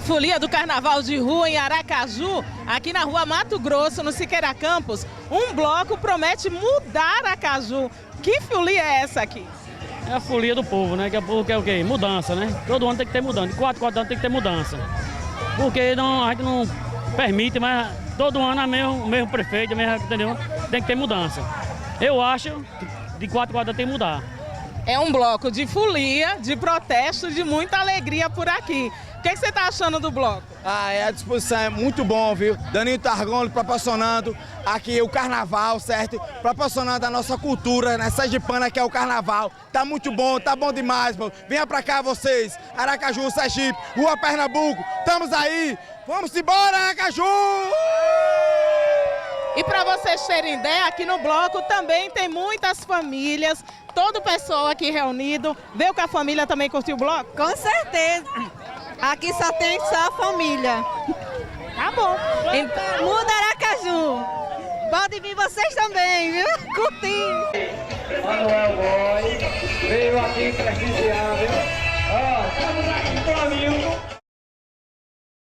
folia do Carnaval de Rua em Aracaju, aqui na Rua Mato Grosso, no Siqueira Campos, um bloco promete mudar Aracaju. Que folia é essa aqui? É a folia do povo, né? Que o povo quer o quê? Mudança, né? Todo ano tem que ter mudança. De 4 anos tem que ter mudança. Porque não, a gente não permite, mas todo ano é o mesmo prefeito, entendeu? Tem que ter mudança. Eu acho que de 4 anos tem que mudar. É um bloco de folia, de protesto, de muita alegria por aqui. O que você está achando do bloco? A disposição é muito bom, viu? Daninho Targoni proporcionando aqui o carnaval, certo? Proporcionando a nossa cultura, né? Sergipana, que é o carnaval. Tá muito bom, tá bom demais, mano. Venha pra cá vocês, Aracaju, Sergipe, Rua Pernambuco, estamos aí. Vamos embora, Aracaju! E para vocês terem ideia, aqui no bloco também tem muitas famílias, todo o pessoal aqui reunido. Veio que a família também curtiu o bloco? Com certeza. Aqui só tem só a família. Tá bom. Então, muda Aracaju. Pode vir vocês também, viu? Curtir. Manuel Boy veio aqui prestigiar, viu? Ó, estamos aqui com o amigo.